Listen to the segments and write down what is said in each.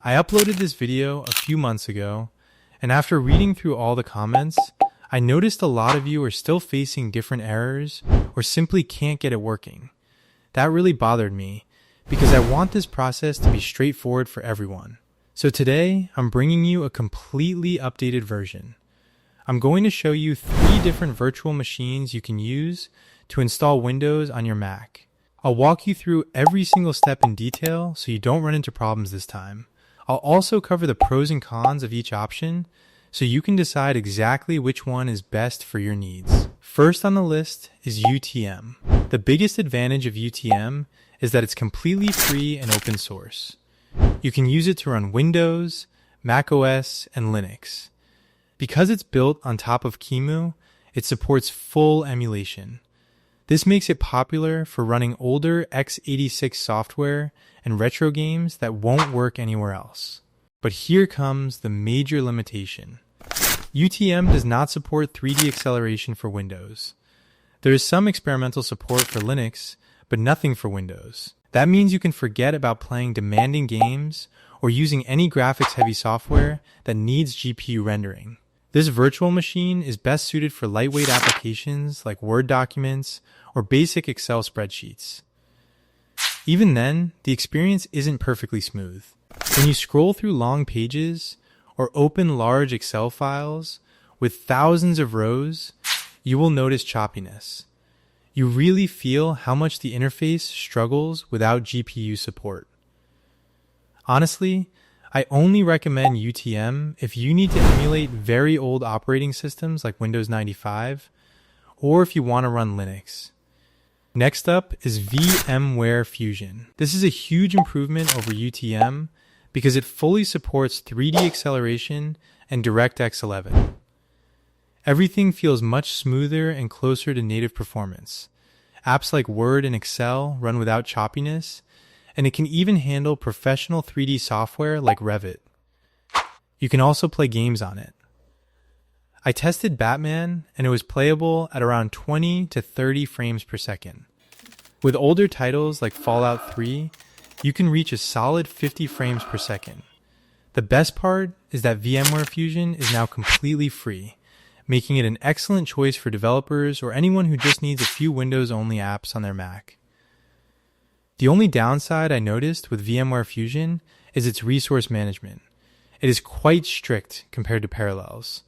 I uploaded this video a few months ago, and after reading through all the comments, I noticed a lot of you are still facing different errors or simply can't get it working. That really bothered me because I want this process to be straightforward for everyone. So today, I'm bringing you a completely updated version. I'm going to show you 3 different virtual machines you can use to install Windows on your Mac. I'll walk you through every single step in detail so you don't run into problems this time. I'll also cover the pros and cons of each option so you can decide exactly which one is best for your needs. First on the list is UTM. The biggest advantage of UTM is that it's completely free and open source. You can use it to run Windows, Mac OS, and Linux. Because it's built on top of QEMU, it supports full emulation. This makes it popular for running older x86 software and retro games that won't work anywhere else. But here comes the major limitation. UTM does not support 3D acceleration for Windows. There is some experimental support for Linux, but nothing for Windows. That means you can forget about playing demanding games or using any graphics-heavy software that needs GPU rendering. This virtual machine is best suited for lightweight applications like Word documents or basic Excel spreadsheets. Even then, the experience isn't perfectly smooth. When you scroll through long pages or open large Excel files with thousands of rows, you will notice choppiness. You really feel how much the interface struggles without GPU support. Honestly, I only recommend UTM if you need to emulate very old operating systems like Windows 95, or if you want to run Linux. Next up is VMware Fusion. This is a huge improvement over UTM because it fully supports 3D acceleration and DirectX 11. Everything feels much smoother and closer to native performance. Apps like Word and Excel run without choppiness, and it can even handle professional 3D software like Revit. You can also play games on it. I tested Batman, and it was playable at around 20 to 30 frames per second. With older titles like Fallout 3, you can reach a solid 50 frames per second. The best part is that VMware Fusion is now completely free, making it an excellent choice for developers or anyone who just needs a few Windows-only apps on their Mac. The only downside I noticed with VMware Fusion is its resource management. It is quite strict compared to Parallels.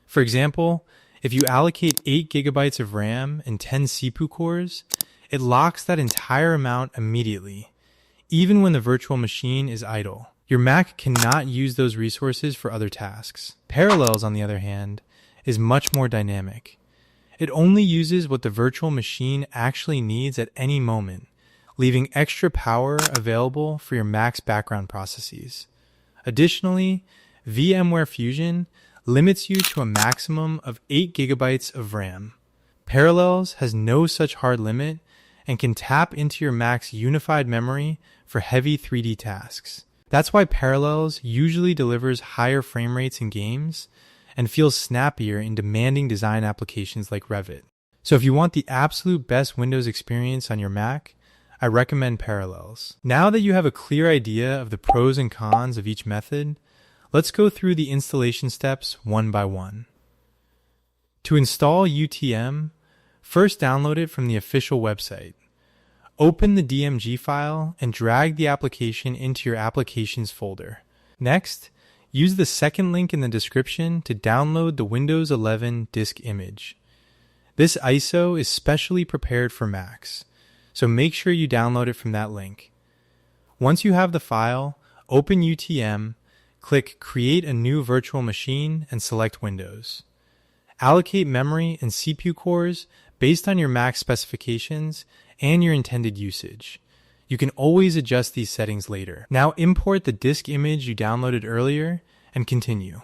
For example, if you allocate 8 GB of RAM and 10 CPU cores, it locks that entire amount immediately, even when the virtual machine is idle. Your Mac cannot use those resources for other tasks. Parallels, on the other hand, is much more dynamic. It only uses what the virtual machine actually needs at any moment, leaving extra power available for your Mac's background processes. Additionally, VMware Fusion limits you to a maximum of 8 GB of RAM. Parallels has no such hard limit and can tap into your Mac's unified memory for heavy 3D tasks. That's why Parallels usually delivers higher frame rates in games and feels snappier in demanding design applications like Revit. So if you want the absolute best Windows experience on your Mac, I recommend Parallels. Now that you have a clear idea of the pros and cons of each method, let's go through the installation steps one by one. To install UTM, first download it from the official website. Open the DMG file and drag the application into your Applications folder. Next, use the second link in the description to download the Windows 11 disk image. This ISO is specially prepared for Macs, so make sure you download it from that link. Once you have the file, open UTM, click Create a new virtual machine and select Windows. Allocate memory and CPU cores based on your Mac specifications and your intended usage. You can always adjust these settings later. Now import the disk image you downloaded earlier and continue.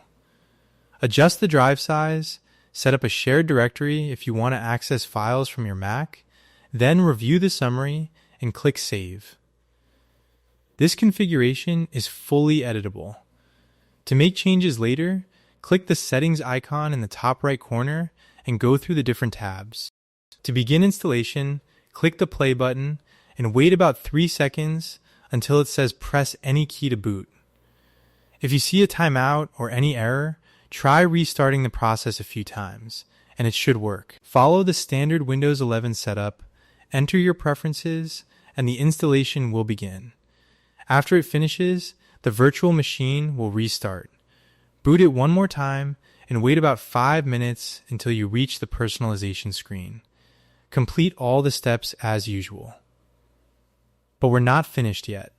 Adjust the drive size, set up a shared directory if you want to access files from your Mac, then review the summary and click Save. This configuration is fully editable. To make changes later, click the settings icon in the top right corner and go through the different tabs. To begin installation, click the play button and wait about 3 seconds until it says press any key to boot. If you see a timeout or any error, try restarting the process a few times, and it should work. Follow the standard Windows 11 setup, enter your preferences, and the installation will begin. After it finishes, the virtual machine will restart. Boot it one more time and wait about 5 minutes until you reach the personalization screen. Complete all the steps as usual. But we're not finished yet.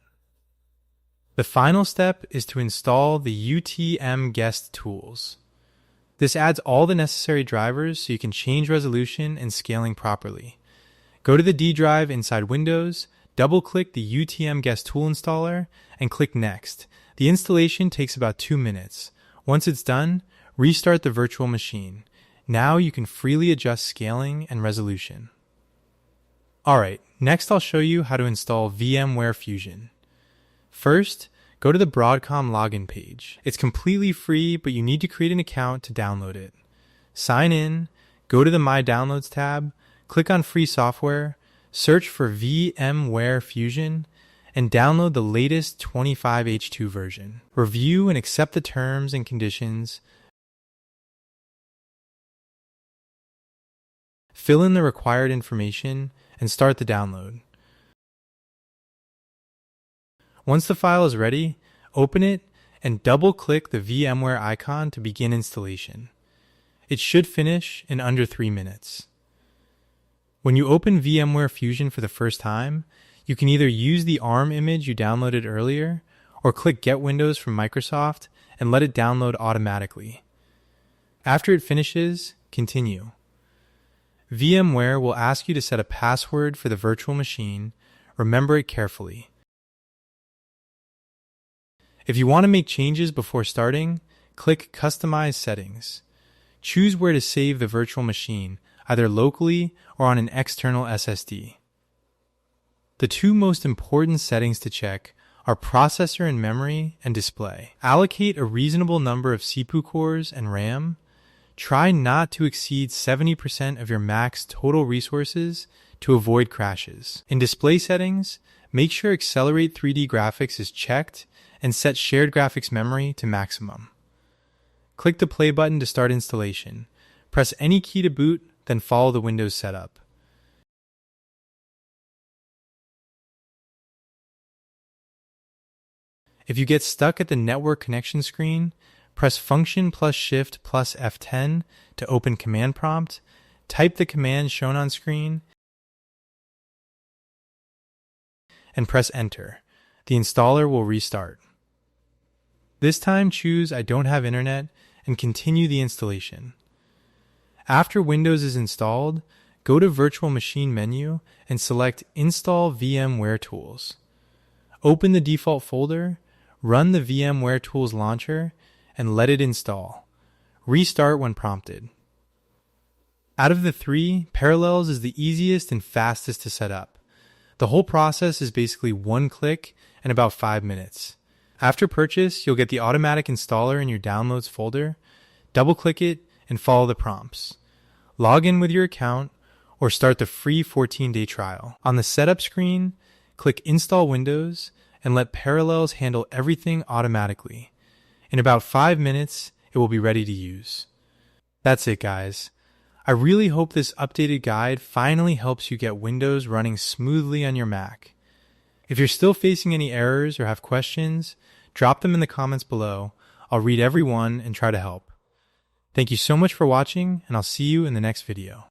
The final step is to install the UTM guest tools. This adds all the necessary drivers so you can change resolution and scaling properly. Go to the D drive inside Windows, double-click the UTM guest tool installer, and click Next. The installation takes about 2 minutes. Once it's done, restart the virtual machine. Now you can freely adjust scaling and resolution. Alright, next I'll show you how to install VMware Fusion. First, go to the Broadcom login page. It's completely free, but you need to create an account to download it. Sign in, go to the My Downloads tab, click on Free Software, search for VMware Fusion, and download the latest 25H2 version. Review and accept the terms and conditions. Fill in the required information and start the download. Once the file is ready, open it and double-click the VMware icon to begin installation. It should finish in under 3 minutes. When you open VMware Fusion for the first time, you can either use the ARM image you downloaded earlier or click Get Windows from Microsoft and let it download automatically. After it finishes, continue. VMware will ask you to set a password for the virtual machine. Remember it carefully. If you want to make changes before starting, click Customize Settings. Choose where to save the virtual machine, either locally or on an external SSD. The two most important settings to check are processor and memory and display. Allocate a reasonable number of CPU cores and RAM. Try not to exceed 70% of your max total resources to avoid crashes. In display settings, make sure Accelerate 3D Graphics is checked and set Shared Graphics Memory to maximum. Click the play button to start installation. Press any key to boot, then follow the Windows setup. If you get stuck at the network connection screen, press Function plus Shift plus F10 to open Command Prompt, type the command shown on screen, and press Enter. The installer will restart. This time choose I don't have internet and continue the installation. After Windows is installed, go to Virtual Machine menu and select Install VMware Tools. Open the default folder, run the VMware Tools launcher, and let it install. Restart when prompted. Out of the three, Parallels is the easiest and fastest to set up. The whole process is basically one click and about 5 minutes. After purchase, you'll get the automatic installer in your Downloads folder. Double-click it and follow the prompts. Log in with your account or start the free 14-day trial. On the setup screen, click Install Windows and let Parallels handle everything automatically. In about 5 minutes, it will be ready to use. That's it, guys. I really hope this updated guide finally helps you get Windows running smoothly on your Mac. If you're still facing any errors or have questions, drop them in the comments below. I'll read every one and try to help. Thank you so much for watching, and I'll see you in the next video.